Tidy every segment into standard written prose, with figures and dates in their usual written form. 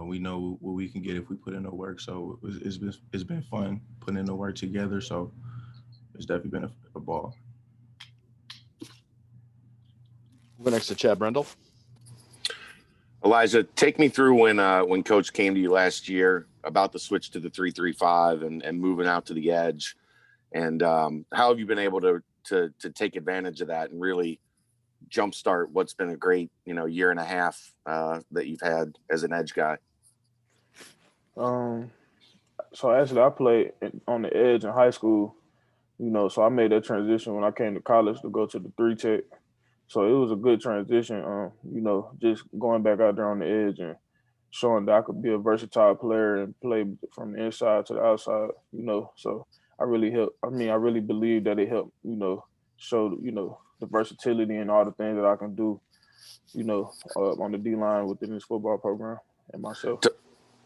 We know what we can get if we put in the work. So it's been fun putting in the work together. So it's definitely been a ball. We'll go next to Chad Brendel. Elijah, take me through when Coach came to you last year about the switch to the 3-3-5 and moving out to the edge, and how have you been able to take advantage of that and really jumpstart what's been a great year and a half that you've had as an edge guy? So actually, I played on the edge in high school. So I made that transition when I came to college to go to the 3 tech. So it was a good transition. Just going back out there on the edge and showing that I could be a versatile player and play from the inside to the outside. So I really helped. I mean, I really believe that it helped. Show the versatility and all the things that I can do. On the D line within this football program and myself.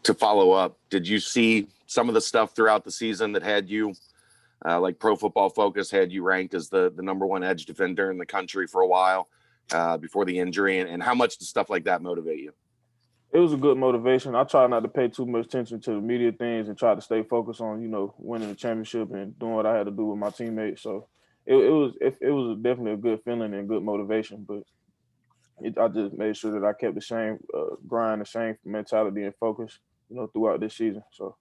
To follow up, did you see some of the stuff throughout the season that had you, like Pro Football Focus had you ranked as the number one edge defender in the country for a while before the injury, and how much does stuff like that motivate you? It was a good motivation. I try not to pay too much attention to the media things and try to stay focused on, winning the championship and doing what I had to do with my teammates. So it was definitely a good feeling and good motivation, but I just made sure that I kept the same grind, the same mentality and focus, throughout this season. So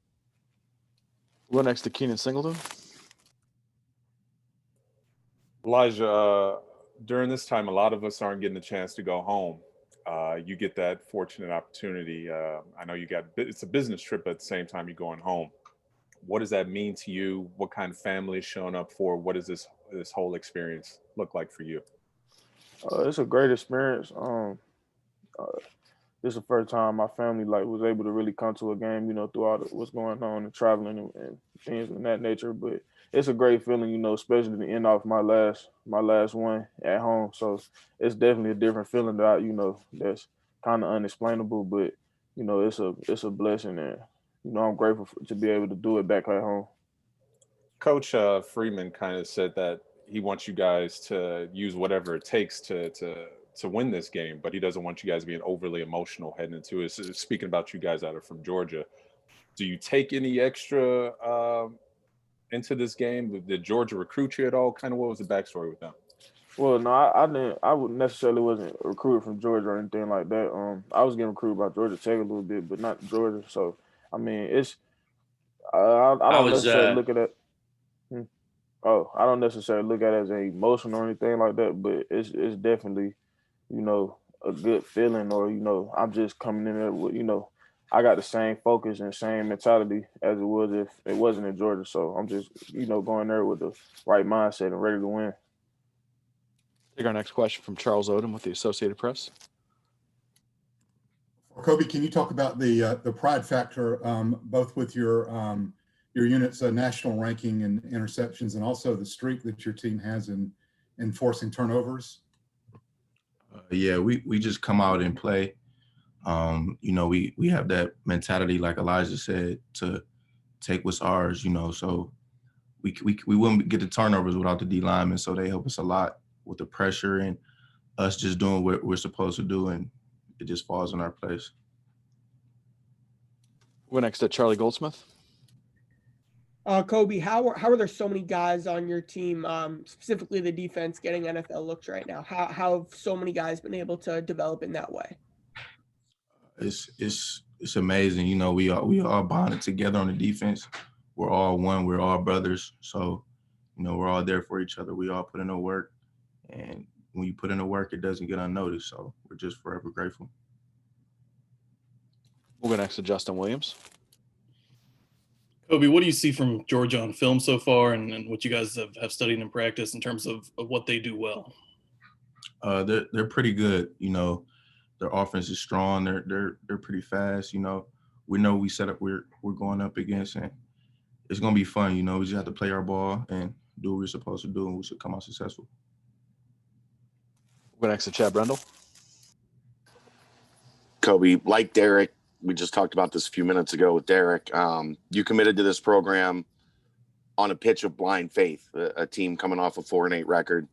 we'll go next to Keenan Singleton. Elijah, during this time, a lot of us aren't getting a chance to go home. You get that fortunate opportunity. I know it's a business trip, but at the same time, you're going home. What does that mean to you? What kind of family is showing up for? What does this whole experience look like for you? It's a great experience. This is the first time my family was able to really come to a game, through all what's going on and traveling and things of that nature. But it's a great feeling, especially to end off my last one at home. So it's definitely a different feeling that that's kind of unexplainable. But it's a blessing, and I'm grateful to be able to do it back at home. Coach Freeman kind of said that he wants you guys to use whatever it takes to win this game, but he doesn't want you guys being overly emotional heading into it. So speaking about you guys that are from Georgia, do you take any extra into this game? Did Georgia recruit you at all? Kind of what was the backstory with them? Well, no, I didn't. I necessarily wasn't recruited from Georgia or anything like that. I was getting recruited by Georgia Tech a little bit, but not Georgia. So, I mean, it's I don't necessarily look at it. I don't necessarily look at it as an emotion or anything like that, but it's definitely, a good feeling, or I'm just coming in there with, I got the same focus and same mentality as it was if it wasn't in Georgia. So I'm just, going there with the right mindset and ready to win. Take our next question from Charles Odom with the Associated Press. Coby, can you talk about the pride factor, both with your unit's national ranking and interceptions, and also the streak that your team has in forcing turnovers? We just come out and play. We have that mentality, like Elijah said, to take what's ours. So we wouldn't get the turnovers without the D linemen. So they help us a lot with the pressure and us just doing what we're supposed to do, and it just falls in our place. We're next to Charlie Goldsmith. Coby, how are there so many guys on your team, specifically the defense, getting NFL looks right now? How have so many guys been able to develop in that way? It's amazing. We all bonded together on the defense. We're all one. We're all brothers. So, we're all there for each other. We all put in the work, and when you put in the work, it doesn't get unnoticed. So we're just forever grateful. We'll go next to Justin Williams. Coby, what do you see from Georgia on film so far, and what you guys have studied in practice in terms of what they do well? They're pretty good. Their offense is strong. They're pretty fast. We know we set up we're going up against, and it's gonna be fun. We just have to play our ball and do what we're supposed to do, and we should come out successful. We'll go next to Chad Brendel. Coby, like Derek, we just talked about this a few minutes ago with Derek. You committed to this program on a pitch of blind faith, a team coming off a 4-8 record,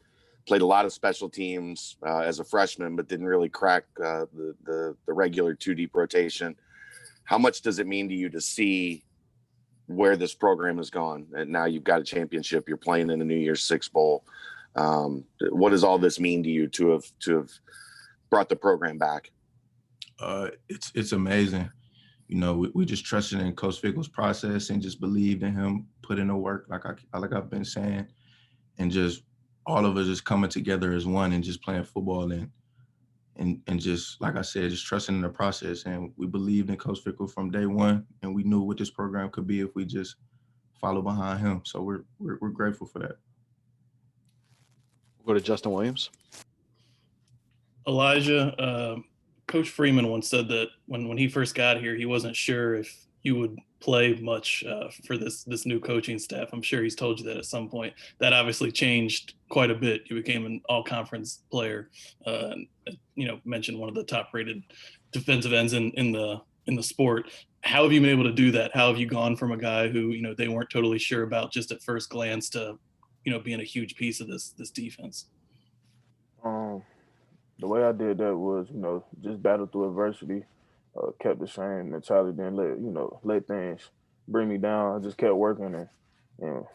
played a lot of special teams as a freshman, but didn't really crack the regular 2 deep rotation. how much does it mean to you to see where this program has gone? And now you've got a championship, you're playing in the New Year's Six Bowl. What does all this mean to you to have brought the program back? It's amazing. You know, we just trusted in Coach Fickle's process and just believed in him, put in the work, like I've been saying, and just all of us just coming together as one and just playing football and just, like I said, just trusting in the process. And we believed in Coach Fickle from day one, and we knew what this program could be if we just follow behind him. So we're grateful for that. We'll go to Justin Williams. Elijah, Coach Freeman once said that when he first got here, he wasn't sure if you would play much for this new coaching staff. I'm sure he's told you that at some point. That obviously changed quite a bit. You became an all-conference player. Mentioned one of the top-rated defensive ends in the sport. How have you been able to do that? How have you gone from a guy who they weren't totally sure about just at first glance to being a huge piece of this defense? The way I did that was, just battle through adversity, kept the same mentality, didn't let things bring me down. I just kept working and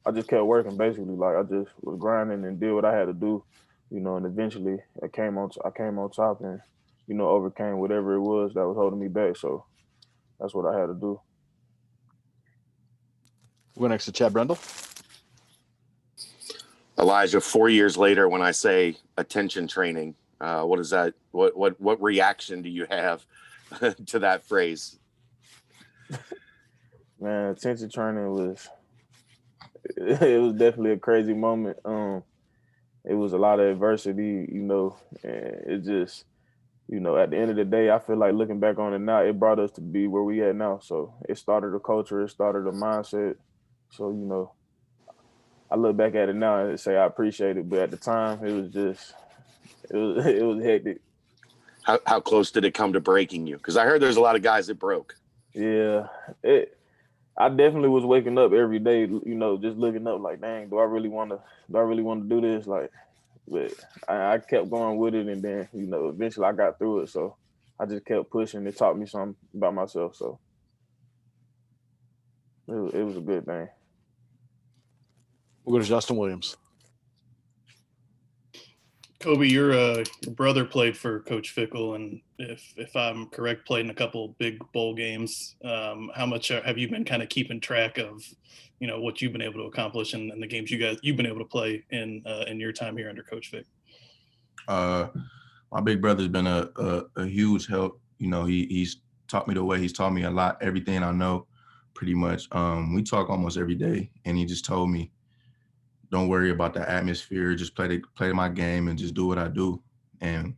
I just kept working basically. Like I just was grinding and did what I had to do, and eventually I came on top and, overcame whatever it was that was holding me back. So that's what I had to do. We'll go next to Chad Brendel. Elijah, 4 years later, when I say attention training, what is that? What reaction do you have to that phrase? Man, attention training was definitely a crazy moment. It was a lot of adversity, and it just, at the end of the day, I feel like looking back on it now, it brought us to be where we at now. So it started a culture, it started a mindset. So, I look back at it now and say I appreciate it, but at the time it was just it was hectic. How close did it come to breaking you? Because I heard there's a lot of guys that broke. Yeah, I definitely was waking up every day, just looking up like, dang, do I really want to do this? Like, but I kept going with it, and then eventually I got through it. So I just kept pushing. It taught me something about myself. So it was a good thing. We'll go to Justin Williams. Coby, your brother played for Coach Fickle, and if I'm correct, played in a couple big bowl games. How much have you been kind of keeping track of, what you've been able to accomplish in the games you've been able to play in your time here under Coach Fick? My big brother's been a huge help. He's taught me the way. He's taught me a lot, everything I know, pretty much. We talk almost every day, and he just told me, don't worry about the atmosphere. Just play my game and just do what I do. And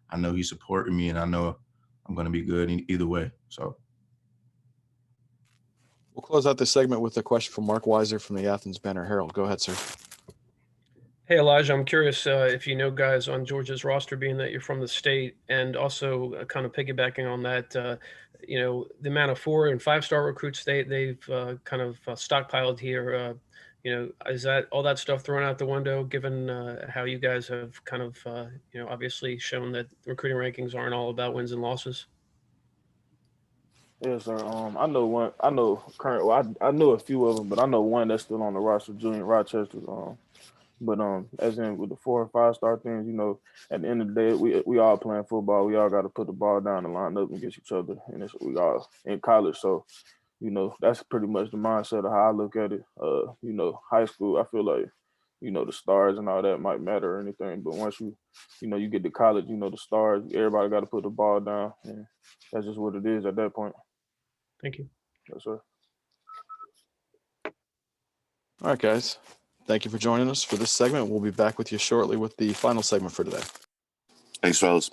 I know he's supporting me, and I know I'm going to be good either way. So we'll close out this segment with a question from Marc Weiszer from the Athens Banner Herald. Go ahead, sir. Hey, Elijah, I'm curious if you know guys on Georgia's roster, being that you're from the state, and also kind of piggybacking on that, the amount of 4- and 5-star recruits they've kind of stockpiled here. Is that all that stuff thrown out the window, given how you guys have kind of, obviously shown that recruiting rankings aren't all about wins and losses? Yes, sir. I know one. I know current. Well, I know a few of them, but I know one that's still on the roster, Julian Rochester. But as in with the 4- and 5-star things, at the end of the day, we all playing football. We all got to put the ball down and line up against each other, and we all in college. So, that's pretty much the mindset of how I look at it. High school, I feel like, the stars and all that might matter or anything, but once you get to college, the stars, everybody got to put the ball down, and that's just what it is at that point. Thank you. Yes, sir. All right, guys. Thank you for joining us for this segment. We'll be back with you shortly with the final segment for today. Thanks, fellas.